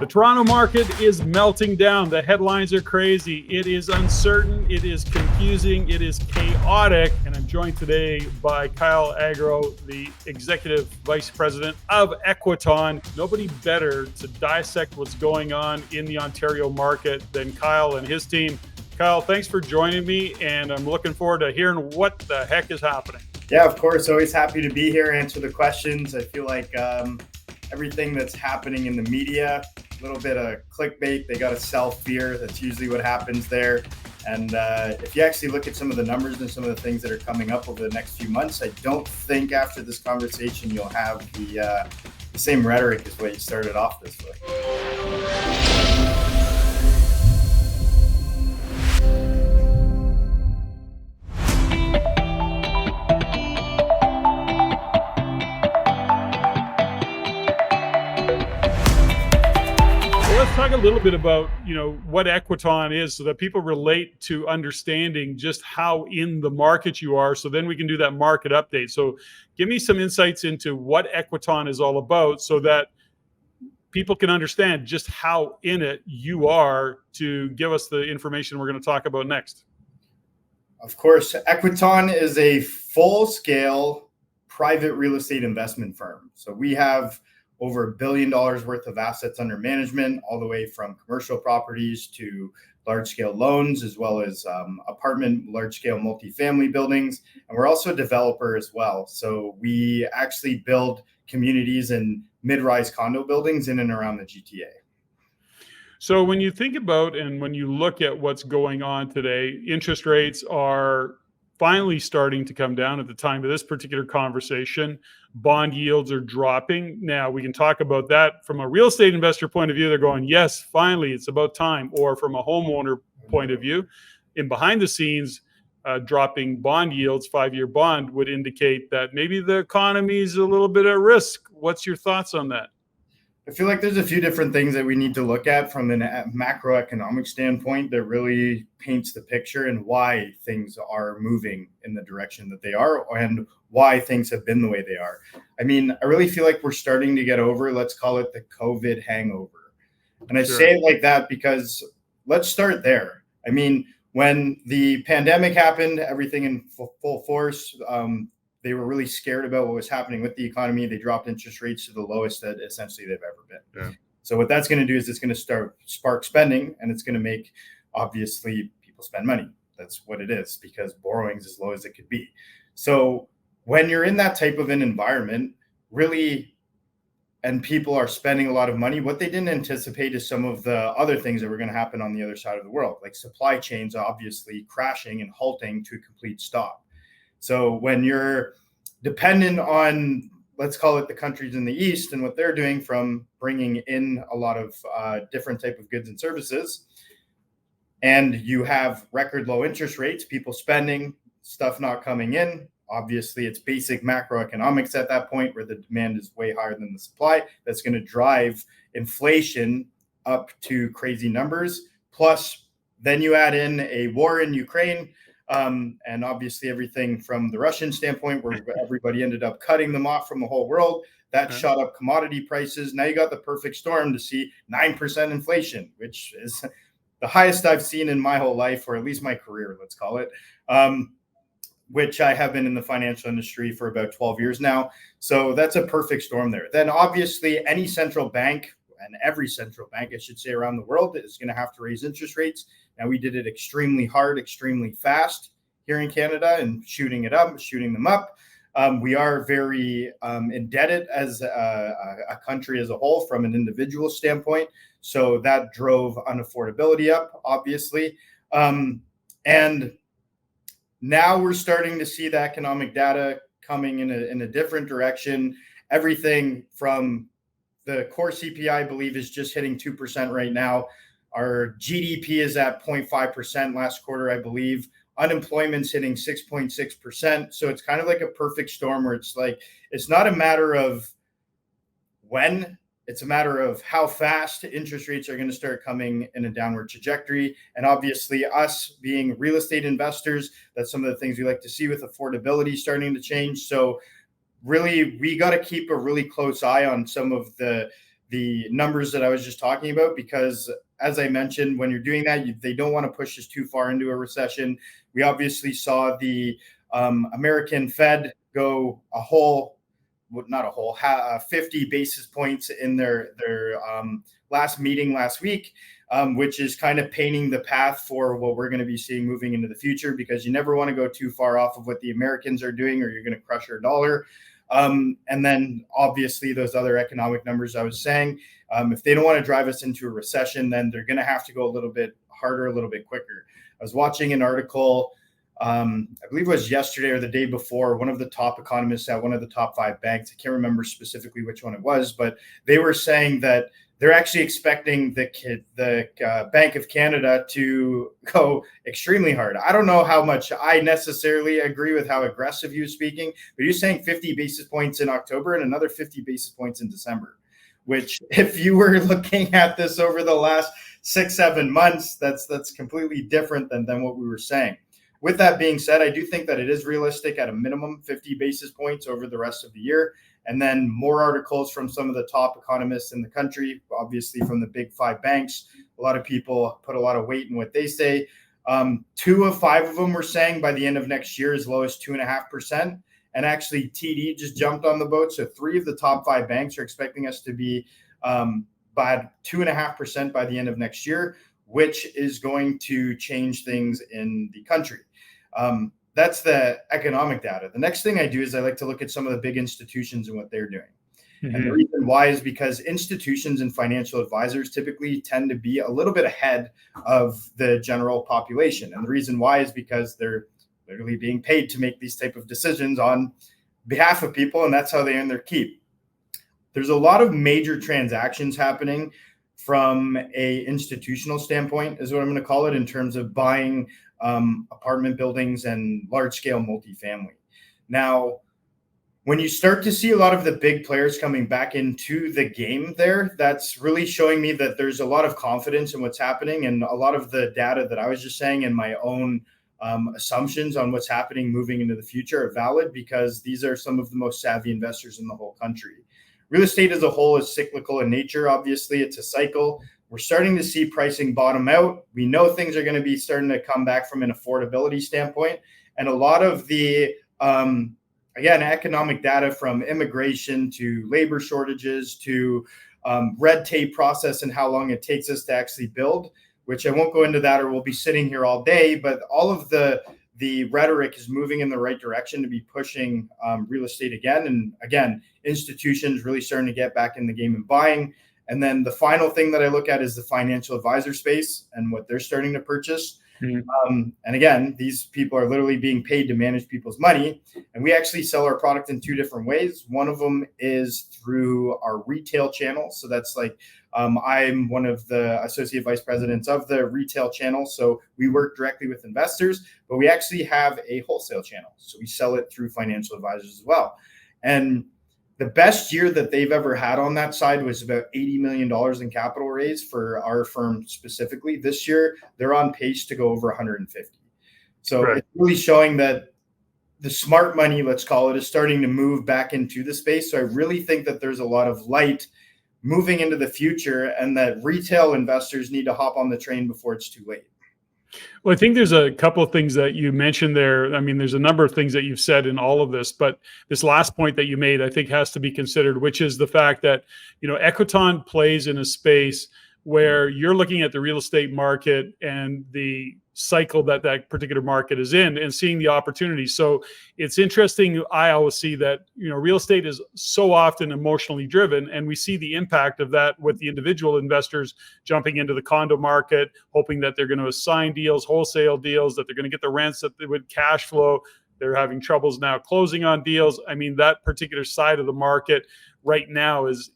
The Toronto market is melting down. The headlines are crazy. It is uncertain. It is confusing. It is chaotic. And I'm joined today by Kyle Agro, the Executive Vice President of Equiton. Nobody better to dissect what's going on in the Ontario market than Kyle and his team. Kyle, thanks for joining me, and I'm looking forward to hearing what the heck is happening. Yeah, of course. Always happy to be here, answer the questions. I feel like everything that's happening in the media, a little bit of clickbait, they got to sell fear. That's usually what happens there. And if you actually look at some of the numbers and some of the things that are coming up over the next few months, I don't think after this conversation you'll have the same rhetoric as what you started off this with. Let's talk a little bit about, what Equiton is so that people relate to understanding just how in the market you are. So then we can do that market update. So give me some insights into what Equiton is all about so that people can understand just how in it you are to give us the information we're going to talk about next. Of course, Equiton is a full-scale private real estate investment firm. So we have over $1 billion worth of assets under management, all the way from commercial properties to large-scale loans, as well as apartment, large-scale multifamily buildings. And we're also a developer as well. So we actually build communities and mid-rise condo buildings in and around the GTA. So when you think about and when you look at what's going on today, interest rates are finally starting to come down at the time of this particular conversation. Bond yields are dropping. Now, we can talk about that from a real estate investor point of view. They're going, yes, finally, it's about time. Or from a homeowner point of view, in behind the scenes, dropping bond yields, 5-year bond would indicate that maybe the economy is a little bit at risk. What's your thoughts on that? I feel like there's a few different things that we need to look at from a macroeconomic standpoint that really paints the picture and why things are moving in the direction that they are and why things have been the way they are. I mean, I really feel like we're starting to get over, let's call it the COVID hangover. And I say it like that because let's start there. I mean, when the pandemic happened, everything in full force, they were really scared about what was happening with the economy. They dropped interest rates to the lowest that essentially they've ever been. Yeah. So what that's going to do is it's going to spark spending, and it's going to make, obviously, people spend money. That's what it is, because borrowing is as low as it could be. So when you're in that type of an environment, really, and people are spending a lot of money, what they didn't anticipate is some of the other things that were going to happen on the other side of the world, like supply chains obviously crashing and halting to a complete stop. So when you're dependent on, let's call it the countries in the East and what they're doing from bringing in a lot of different type of goods and services, and you have record low interest rates, people spending, stuff not coming in, obviously it's basic macroeconomics at that point where the demand is way higher than the supply. That's going to drive inflation up to crazy numbers. Plus, then you add in a war in Ukraine, and obviously everything from the Russian standpoint where everybody ended up cutting them off from the whole world, that shot up commodity prices. Now you got the perfect storm to see 9% inflation, which is the highest I've seen in my whole life, or at least my career, let's call it, which I have been in the financial industry for about 12 years now. So that's a perfect storm there. Then obviously any central bank, and every central bank, I should say, around the world is going to have to raise interest rates. Now, we did it extremely hard, extremely fast here in Canada and shooting them up. We are very indebted as a country as a whole from an individual standpoint. So that drove unaffordability up, obviously. And now we're starting to see the economic data coming in a different direction. Everything from the core CPI, I believe, is just hitting 2% right now. Our GDP is at 0.5% last quarter, I believe. Unemployment's hitting 6.6%. So it's kind of like a perfect storm where it's like, it's not a matter of when, it's a matter of how fast interest rates are going to start coming in a downward trajectory. And obviously us being real estate investors, that's some of the things we like to see with affordability starting to change. So really, we got to keep a really close eye on some of the the numbers that I was just talking about, because as I mentioned, when you're doing that, they don't want to push us too far into a recession. We obviously saw the American Fed go a whole, not a whole, 50 basis points in their last meeting last week, which is kind of painting the path for what we're going to be seeing moving into the future, because you never want to go too far off of what the Americans are doing, or you're going to crush our dollar. And then obviously those other economic numbers I was saying, if they don't want to drive us into a recession, then they're going to have to go a little bit harder, a little bit quicker. I was watching an article, I believe it was yesterday or the day before, one of the top economists at one of the top 5 banks, I can't remember specifically which one it was, but they were saying that they're actually expecting the Bank of Canada to go extremely hard. I don't know how much I necessarily agree with how aggressive he was speaking, but you're saying 50 basis points in October and another 50 basis points in December, which if you were looking at this over the last 6-7 months, that's completely different than what we were saying. With that being said, I do think that it is realistic at a minimum 50 basis points over the rest of the year. And then more articles from some of the top economists in the country, obviously from the big 5 banks. A lot of people put a lot of weight in what they say. 2 of 5 of them were saying by the end of next year as low as 2.5%. And actually TD just jumped on the boat. So 3 of the top 5 banks are expecting us to be by 2.5% by the end of next year, which is going to change things in the country. That's the economic data. The next thing I do is I like to look at some of the big institutions and what they're doing. Mm-hmm. And the reason why is because institutions and financial advisors typically tend to be a little bit ahead of the general population. And the reason why is because they're literally being paid to make these type of decisions on behalf of people, and that's how they earn their keep. There's a lot of major transactions happening from a institutional standpoint, is what I'm going to call it, in terms of buying apartment buildings and large-scale multifamily. Now, when you start to see a lot of the big players coming back into the game there, that's really showing me that there's a lot of confidence in what's happening, and a lot of the data that I was just saying and my own assumptions on what's happening moving into the future are valid, because these are some of the most savvy investors in the whole country. Real estate as a whole is cyclical in nature. Obviously, it's a cycle. We're starting to see pricing bottom out. We know things are going to be starting to come back from an affordability standpoint. And a lot of the, again, economic data from immigration to labor shortages to red tape process and how long it takes us to actually build, which I won't go into that or we'll be sitting here all day, but all of the rhetoric is moving in the right direction to be pushing real estate again. And again, institutions really starting to get back in the game and buying. And then the final thing that I look at is the financial advisor space and what they're starting to purchase. Mm-hmm. And again, these people are literally being paid to manage people's money. And we actually sell our product in 2 different ways. One of them is through our retail channel. So that's like, I'm one of the associate vice presidents of the retail channel. So we work directly with investors, but we actually have a wholesale channel. So we sell it through financial advisors as well. And the best year that they've ever had on that side was about $80 million in capital raise for our firm specifically. This year, they're on pace to go over 150. So It's really showing that the smart money, let's call it, is starting to move back into the space. So I really think that there's a lot of light moving into the future, and that retail investors need to hop on the train before it's too late. Well, I think there's a couple of things that you mentioned there. I mean, there's a number of things that you've said in all of this, but this last point that you made, I think, has to be considered, which is the fact that, Equiton plays in a space where you're looking at the real estate market and the cycle that particular market is in and seeing the opportunities. So it's interesting. I always see that, real estate is so often emotionally driven, and we see the impact of that with the individual investors jumping into the condo market, hoping that they're going to assign deals, wholesale deals, that they're going to get the rents that they would cash flow. They're having troubles now closing on deals. I mean, that particular side of the market right now is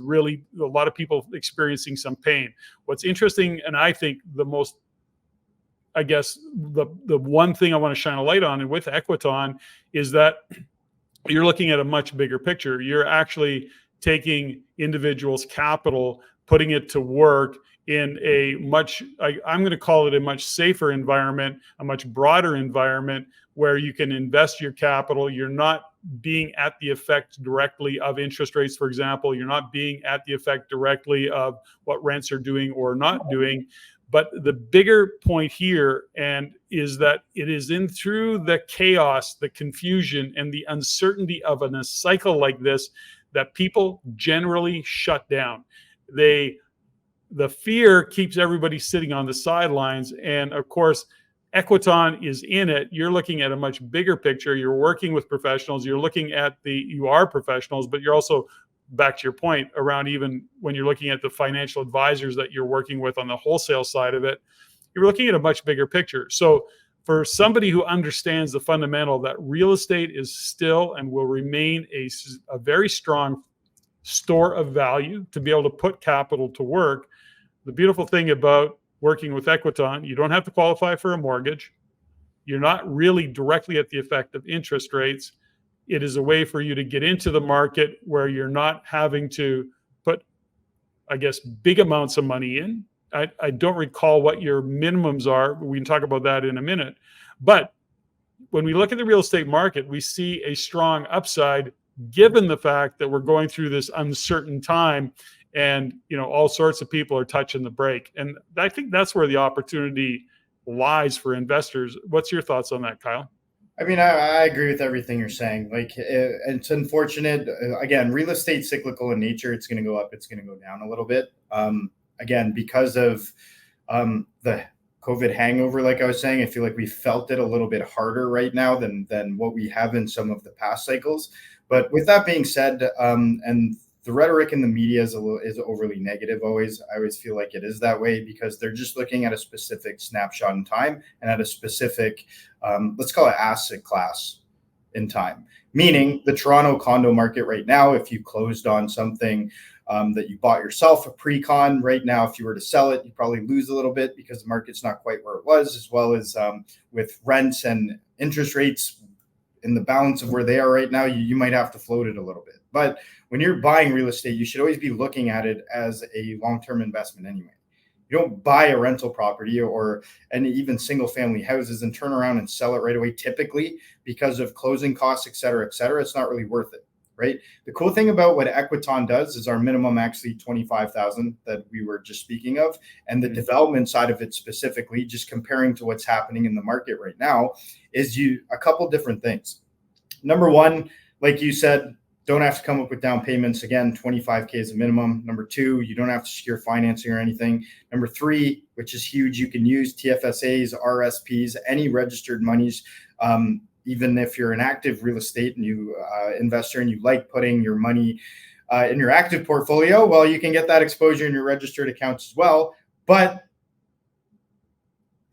really a lot of people experiencing some pain. What's interesting, and I think the most, I guess, the one thing I want to shine a light on, and with Equiton, is that you're looking at a much bigger picture. You're actually taking individuals' capital, putting it to work in a much, I'm going to call it a much safer environment, a much broader environment where you can invest your capital. You're not being at the effect directly of interest rates, for example. You're not being at the effect directly of what rents are doing or not doing. But the bigger point here is that it is in through the chaos, the confusion, and the uncertainty of a cycle like this that people generally shut down. The fear keeps everybody sitting on the sidelines. And of course, Equiton is in it. You're looking at a much bigger picture. You're working with professionals. You are professionals, but you're also, back to your point around, even when you're looking at the financial advisors that you're working with on the wholesale side of it, you're looking at a much bigger picture. So for somebody who understands the fundamental that real estate is still and will remain a very strong store of value to be able to put capital to work, the beautiful thing about working with Equiton, you don't have to qualify for a mortgage. You're not really directly at the effect of interest rates. It is a way for you to get into the market where you're not having to put, I guess, big amounts of money in. I don't recall what your minimums are. We can talk about that in a minute. But when we look at the real estate market, we see a strong upside given the fact that we're going through this uncertain time, and all sorts of people are touching the brake. And I think that's where the opportunity lies for investors. What's your thoughts on that, Kyle? I mean, I agree with everything you're saying. Like, it's unfortunate. Again, real estate cyclical in nature. It's going to go up. It's going to go down a little bit. Again, because of the COVID hangover, like I was saying, I feel like we felt it a little bit harder right now than what we have in some of the past cycles. But with that being said, and the rhetoric in the media is overly negative. I always feel like it is that way because they're just looking at a specific snapshot in time and at a specific, let's call it asset class in time. Meaning the Toronto condo market right now, if you closed on something that you bought yourself, a pre-con right now, if you were to sell it, you probably lose a little bit because the market's not quite where it was, as well as with rents and interest rates in the balance of where they are right now, you might have to float it a little bit. But when you're buying real estate, you should always be looking at it as a long-term investment anyway. You don't buy a rental property and even single family houses and turn around and sell it right away, typically because of closing costs, et cetera, et cetera. It's not really worth it, right? The cool thing about what Equiton does is our minimum actually $25,000 that we were just speaking of, and the development side of it specifically, just comparing to what's happening in the market right now, is a couple different things. Number one, like you said, don't have to come up with down payments. Again, $25K is a minimum. Number two, you don't have to secure financing or anything. Number three, which is huge, you can use TFSAs, RSPs, any registered monies. Even if you're an active real estate and you investor and you like putting your money in your active portfolio, well, you can get that exposure in your registered accounts as well. But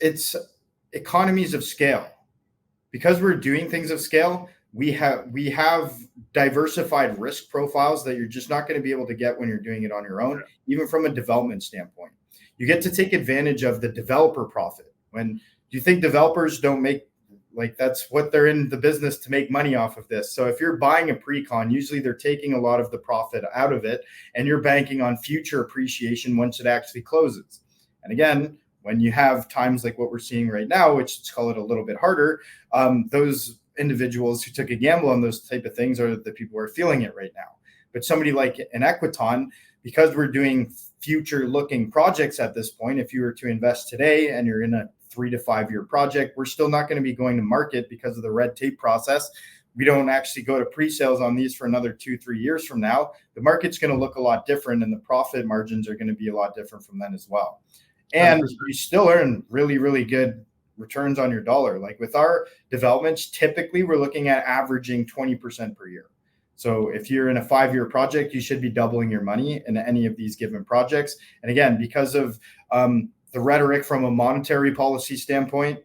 it's economies of scale. Because we're doing things of scale, we have diversified risk profiles that you're just not going to be able to get when you're doing it on your own, even from a development standpoint. You get to take advantage of the developer profit. Do you think developers don't make, like, that's what they're in the business to make money off of this? So if you're buying a pre-con, usually they're taking a lot of the profit out of it and you're banking on future appreciation once it actually closes. And again, when you have times like what we're seeing right now, which let's call it a little bit harder, those individuals who took a gamble on those type of things are the people who are feeling it right now. But somebody like an Equiton, because we're doing future looking projects at this point, if you were to invest today and you're in a 3 to 5 year project, we're still not going to be going to market because of the red tape process. We don't actually go to pre-sales on these for another 2-3 years from now. The market's going to look a lot different and the profit margins are going to be a lot different from then as well. And you still earn really, really good returns on your dollar. Like with our developments, typically we're looking at averaging 20% per year. So if you're in a 5-year project, you should be doubling your money in any of these given projects. And again, because of the rhetoric from a monetary policy standpoint,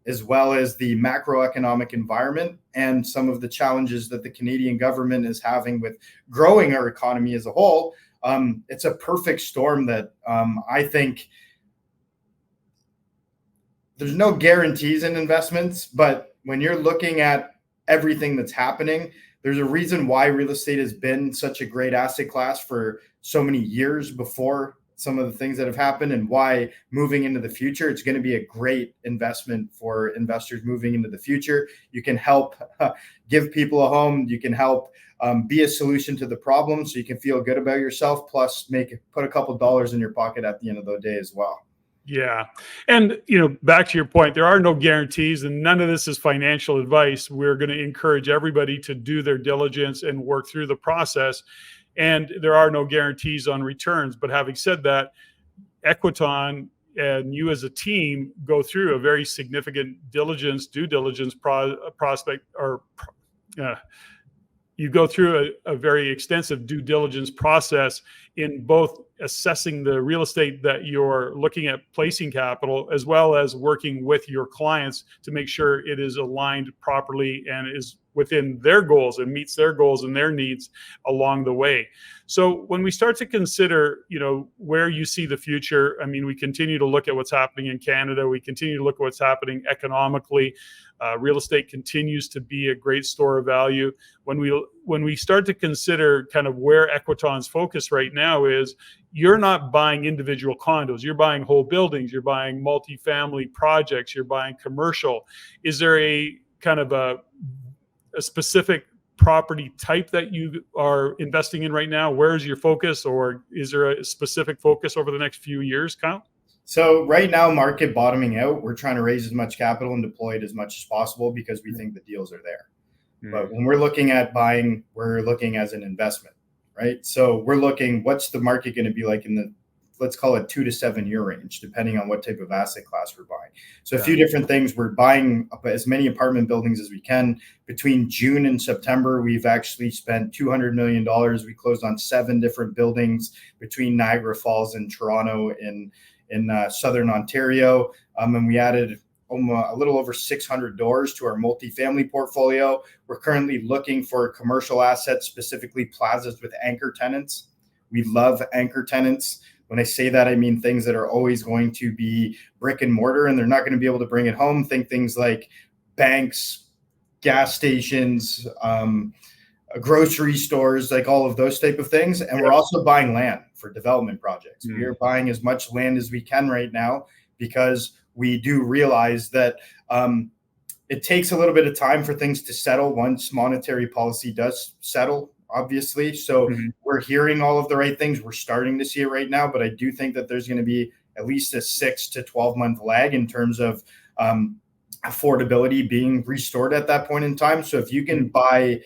as well as the macroeconomic environment and some of the challenges that the Canadian government is having with growing our economy as a whole, it's a perfect storm that I think there's no guarantees in investments, but when you're looking at everything that's happening, there's a reason why real estate has been such a great asset class for so many years before some of the things that have happened and why moving into the future, it's going to be a great investment for investors moving into the future. You can help give people a home. You can help be a solution to the problem, so you can feel good about yourself, plus put a couple dollars in your pocket at the end of the day as well. Yeah. And, back to your point, there are no guarantees and none of this is financial advice. We're going to encourage everybody to do their diligence and work through the process. And there are no guarantees on returns. But having said that, Equiton and you as a team go through a very significant due diligence prospect or you go through a very extensive due diligence process in both assessing the real estate that you're looking at placing capital, as well as working with your clients to make sure it is aligned properly and is within their goals and meets their goals and their needs along the way. So when we start to consider, where you see the future, I mean, we continue to look at what's happening in Canada. We continue to look at what's happening economically. Real estate continues to be a great store of value. When we start to consider kind of where Equiton's focus right now is, you're not buying individual condos. You're buying whole buildings. You're buying multifamily projects. You're buying commercial. Is there a kind of a specific property type that you are investing in right now? Where is your focus, or is there a specific focus over the next few years, Kyle? So right now, market bottoming out, we're trying to raise as much capital and deploy it as much as possible because we think the deals are there. But when we're looking at buying, we're looking as an investment, right? So we're looking, what's the market going to be like in the, let's call it 2 to 7 year range, depending on what type of asset class we're buying. So a few different things. We're buying as many apartment buildings as we can. Between June and September, we've actually spent $200 million. We closed on 7 different buildings between Niagara Falls and Toronto in Southern Ontario. And we added a little over 600 doors to our multifamily portfolio. We're currently looking for commercial assets, specifically plazas with anchor tenants. We love anchor tenants. When I say that, I mean things that are always going to be brick and mortar and they're not going to be able to bring it home. Think things like banks, gas stations, grocery stores, like all of those type of things. And we're also buying land for development projects. We are buying as much land as we can right now because we do realize that it takes a little bit of time for things to settle once monetary policy does settle, obviously. So we're hearing all of the right things. We're starting to see it right now, but I do think that there's going to be at least a 6 to 12 month lag in terms of affordability being restored at that point in time. So if you can buy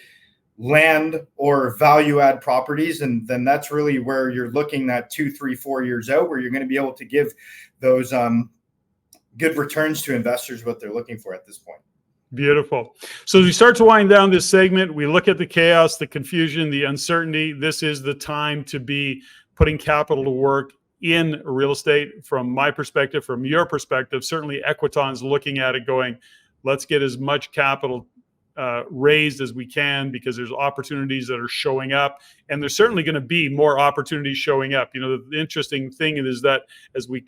land or value add properties, and then that's really where you're looking at 2, 3, 4 years out, where you're going to be able to give those good returns to investors, what they're looking for at this point. Beautiful. So as we start to wind down this segment, we look at the chaos, the confusion, the uncertainty. This is the time to be putting capital to work in real estate. From my perspective, from your perspective, certainly Equiton's looking at it going, let's get as much capital raised as we can, because there's opportunities that are showing up, and there's certainly going to be more opportunities showing up. The interesting thing is that as we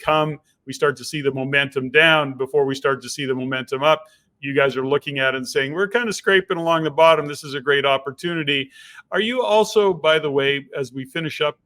start to see the momentum down before we start to see the momentum up. You guys are looking at it and saying, we're kind of scraping along the bottom. This is a great opportunity. Are you also, by the way, as we finish up,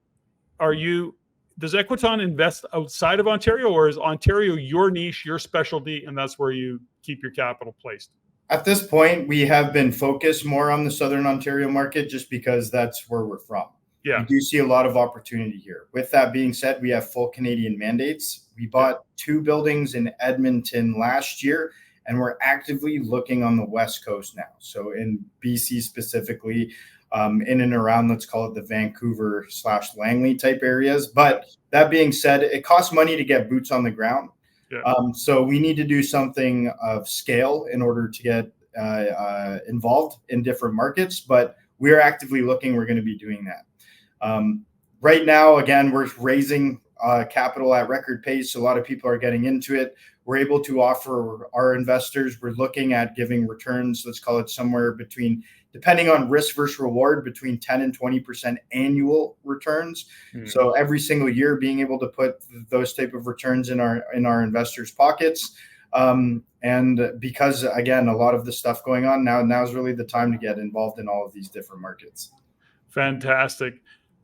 does Equiton invest outside of Ontario, or is Ontario your niche, your specialty, and that's where you keep your capital placed? At this point, we have been focused more on the Southern Ontario market just because that's where we're from. Yeah. We do see a lot of opportunity here. With that being said, we have full Canadian mandates. We bought 2 buildings in Edmonton last year, and we're actively looking on the West Coast now. So in BC specifically, in and around, let's call it the Vancouver/Langley type areas. But that being said, it costs money to get boots on the ground. Yeah. So we need to do something of scale in order to get involved in different markets. But we're actively looking. We're going to be doing that. Right now, again, we're raising capital at record pace. A lot of people are getting into it. We're able to offer our investors, we're looking at giving returns, let's call it somewhere between, depending on risk versus reward, between 10 and 20% annual returns. So every single year being able to put those type of returns in our investors' pockets. And because, again, a lot of the stuff going on now is really the time to get involved in all of these different markets. Fantastic.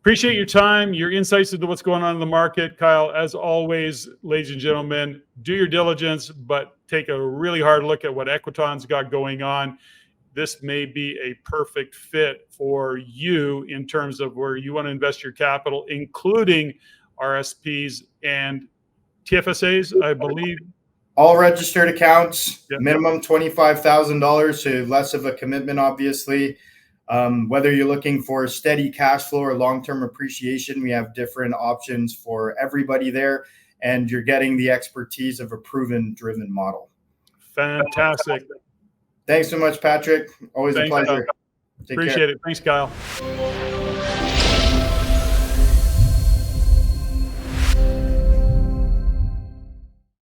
Appreciate your time, your insights into what's going on in the market. Kyle, as always, ladies and gentlemen, do your diligence, but take a really hard look at what Equiton's got going on. This may be a perfect fit for you in terms of where you want to invest your capital, including RSPs and TFSAs, I believe. All registered accounts, Yep. minimum $25,000, so less of a commitment, obviously. Whether you're looking for steady cash flow or long-term appreciation, we have different options for everybody there, and you're getting the expertise of a proven driven model. Fantastic. Thanks so much, Patrick. Always a pleasure. Appreciate it. Thanks, Kyle.